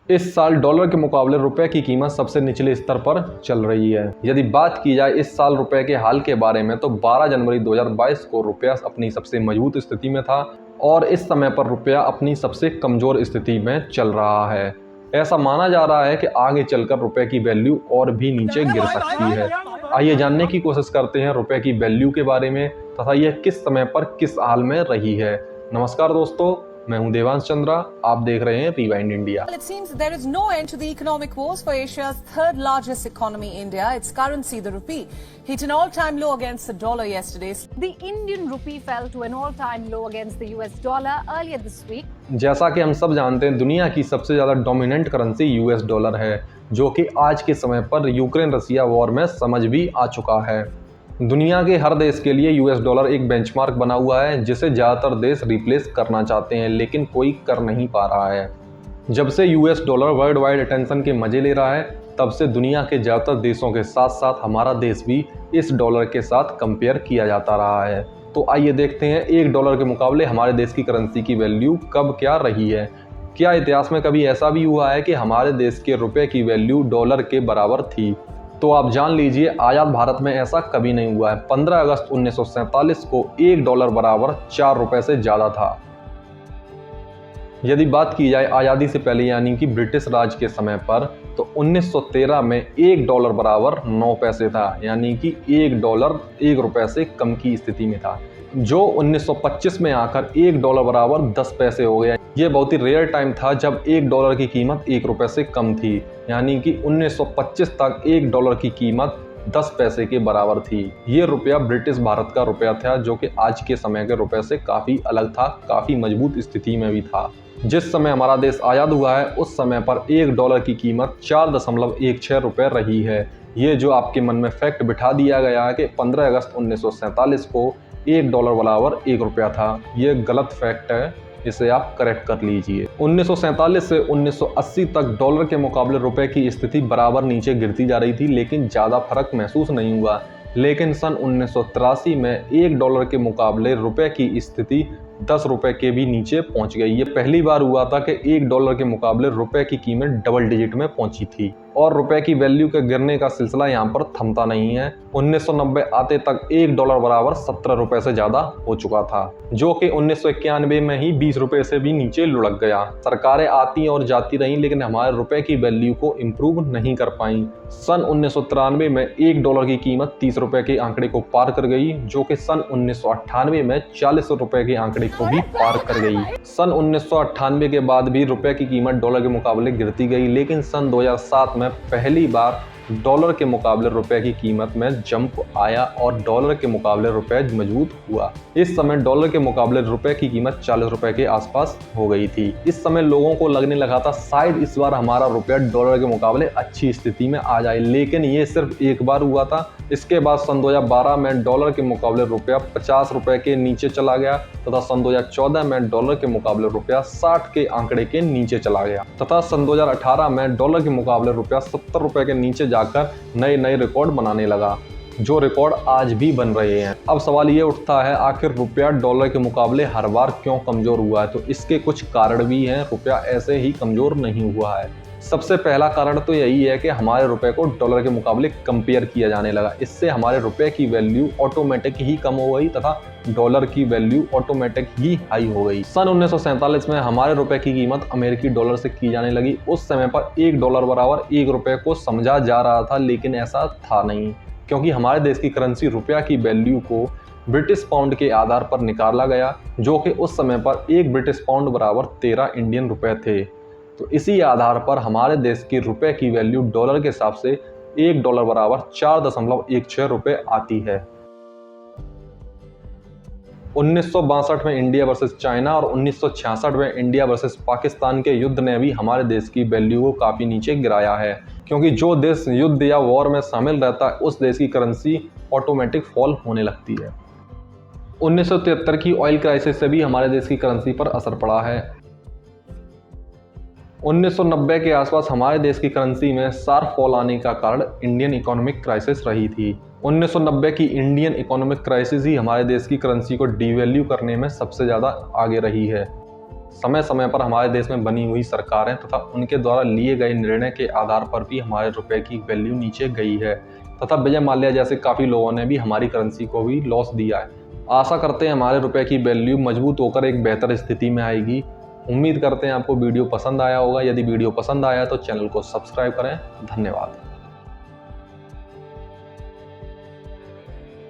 इस साल डॉलर के मुकाबले रुपए की कीमत सबसे निचले स्तर पर चल रही है। यदि बात की जाए इस साल रुपए के हाल के बारे में तो 12 जनवरी 2022 को रुपया अपनी सबसे मजबूत स्थिति में था और इस समय पर रुपया अपनी सबसे कमजोर स्थिति में चल रहा है। ऐसा माना जा रहा है कि आगे चलकर रुपए की वैल्यू और भी नीचे गिर सकती है। आइए जानने की कोशिश करते हैं रुपए की वैल्यू के बारे में तथा यह किस समय पर किस हाल में रही है। नमस्कार दोस्तों, मैं हूं देवांश चंद्रा, आप देख रहे हैं rewind India. Well, it seems there is no end to the economic woes for Asia's third largest economy, India. Its currency, the rupee, hit an all-time low against the dollar yesterday. The Indian rupee fell to an all-time low against the US dollar earlier this week. जैसा कि हम सब जानते हैं, दुनिया की सबसे ज़्यादा डोमिनेंट करेंसी यूएस डॉलर है, जो कि आज के समय पर यूक्रेन रसिया वॉर में समझ भी आ चुका है। दुनिया के हर देश के लिए यूएस डॉलर एक बेंचमार्क बना हुआ है जिसे ज़्यादातर देश रिप्लेस करना चाहते हैं, लेकिन कोई कर नहीं पा रहा है। जब से US dollar world wide attention के मजे ले रहा है, तब से दुनिया के ज़्यादातर देशों के साथ साथ हमारा देश भी इस डॉलर के साथ कंपेयर किया जाता रहा है। तो आइए देखते हैं एक डॉलर के मुकाबले हमारे देश की करेंसी की वैल्यू कब क्या रही है। क्या इतिहास में कभी ऐसा भी हुआ है कि हमारे देश के रुपए की वैल्यू डॉलर के बराबर थी? तो आप जान लीजिए, आज़ाद भारत में ऐसा कभी नहीं हुआ है। 15 अगस्त 1947 को एक डॉलर बराबर 4 रुपए से ज़्यादा था। यदि बात की जाए आज़ादी से पहले यानी कि ब्रिटिश राज के समय पर, तो 1913 में एक डॉलर बराबर 9 पैसे था, यानी कि एक डॉलर 1 रुपए से कम की स्थिति में था, जो 1925 में आकर एक डॉलर बराबर 10 पैसे हो गया। ये बहुत ही रेयर टाइम था जब एक डॉलर की कीमत 1 रुपए से कम थी, यानी कि 1925 तक एक डॉलर की कीमत 10 पैसे के बराबर थी। ये रुपया ब्रिटिश भारत का रुपया था, जो कि आज के समय के रुपए से काफ़ी अलग था, काफ़ी मजबूत स्थिति में भी था। जिस समय हमारा देश आज़ाद हुआ है उस समय पर एक डॉलर की कीमत 4.16 रुपये रही है। ये जो आपके मन में फैक्ट बिठा दिया गया है कि 15 अगस्त 1947 को एक डॉलर बराबर 1 रुपया था, ये गलत फैक्ट है, इसे आप करेक्ट कर लीजिए। 1947 से 1980 तक डॉलर के मुकाबले रुपए की स्थिति बराबर नीचे गिरती जा रही थी, लेकिन ज़्यादा फर्क महसूस नहीं हुआ। लेकिन सन 1983 में एक डॉलर के मुकाबले रुपए की स्थिति 10 रुपए के भी नीचे पहुंच गई। ये पहली बार हुआ था कि एक डॉलर के मुकाबले रुपए की कीमत डबल डिजिट में पहुंची थी और रुपए की वैल्यू के गिरने का सिलसिला यहाँ पर थमता नहीं है। 1990 आते तक एक डॉलर बराबर 17 रुपए से ज्यादा हो चुका था, जो कि 1991 में ही 20 रुपए से भी नीचे लुढ़क गया। सरकारें आती और जाती रहीं, लेकिन हमारे रुपए की वैल्यू को इम्प्रूव नहीं कर पाई। सन 1993 में एक डॉलर की कीमत 30 रुपए के आंकड़े को पार कर गई, जो कि सन 1998 में 40 रुपए के आंकड़े को भी पार कर गई। सन 1998 के बाद भी रुपए की कीमत डॉलर के मुकाबले गिरती गई, लेकिन सन 2007 में पहली बार डॉलर के मुकाबले रुपए की कीमत में जंप आया और डॉलर के मुकाबले रुपए मजबूत हुआ। इस समय डॉलर के मुकाबले रुपए की कीमत 40 रुपए के आसपास हो गई थी। इस समय लोगों को लगने लगा था शायद इस बार हमारा रुपया डॉलर के मुकाबले अच्छी स्थिति में आ जाए, लेकिन ये सिर्फ एक बार हुआ था। इसके बाद सन 2012 में डॉलर के मुकाबले रुपया 50 रुपए के नीचे चला गया तथा सन 2014 में डॉलर के मुकाबले रुपया 60 के आंकड़े के नीचे चला गया तथा सन 2018 में डॉलर के मुकाबले रुपया 70 रुपए के नीचे जाकर नए रिकॉर्ड बनाने लगा, जो रिकॉर्ड आज भी बन रहे हैं। अब सवाल ये उठता है, आखिर रुपया डॉलर के मुकाबले हर बार क्यों कमजोर हुआ है? तो इसके कुछ कारण भी हैं, रुपया ऐसे ही कमजोर नहीं हुआ है। सबसे पहला कारण तो यही है कि हमारे रुपए को डॉलर के मुकाबले कंपेयर किया जाने लगा। इससे हमारे रुपए की वैल्यू ऑटोमेटिक ही कम हो गई तथा डॉलर की वैल्यू ऑटोमेटिक ही हाई हो गई। सन 1947 में हमारे रुपए की कीमत अमेरिकी डॉलर से की जाने लगी। उस समय पर एक डॉलर बराबर 1 रुपए को समझा जा रहा था, लेकिन ऐसा था नहीं, क्योंकि हमारे देश की करेंसी रुपया की वैल्यू को ब्रिटिश पाउंड के आधार पर निकाला गया, जो कि उस समय पर एक ब्रिटिश पाउंड बराबर 13 इंडियन रुपए थे। तो इसी आधार पर हमारे देश की रुपए की वैल्यू डॉलर के हिसाब से एक डॉलर बराबर 4.16 रुपए आती है। 1962 में इंडिया वर्सेस चाइना और 1966 में इंडिया वर्सेस पाकिस्तान के युद्ध ने भी हमारे देश की वैल्यू को काफ़ी नीचे गिराया है, क्योंकि जो देश युद्ध या वॉर में शामिल रहता है उस देश की करेंसी ऑटोमेटिक फॉल होने लगती है। 1973 की ऑयल क्राइसिस से भी हमारे देश की करेंसी पर असर पड़ा है। 1990 के आसपास हमारे देश की करेंसी में शार्प फॉल आने का कारण इंडियन इकोनॉमिक क्राइसिस रही थी। 1990 की इंडियन इकोनॉमिक क्राइसिस ही हमारे देश की करेंसी को डिवैल्यू करने में सबसे ज़्यादा आगे रही है। समय समय पर हमारे देश में बनी हुई सरकारें तथा उनके द्वारा लिए गए निर्णय के आधार पर भी हमारे रुपए की वैल्यू नीचे गई है तथा विजय माल्या जैसे काफ़ी लोगों ने भी हमारी करेंसी को भी लॉस दिया है। आशा करते हैं हमारे रुपए की वैल्यू मजबूत होकर एक बेहतर स्थिति में आएगी। उम्मीद करते हैं आपको वीडियो पसंद आया होगा। यदि वीडियो पसंद आया तो चैनल को सब्सक्राइब करें। धन्यवाद।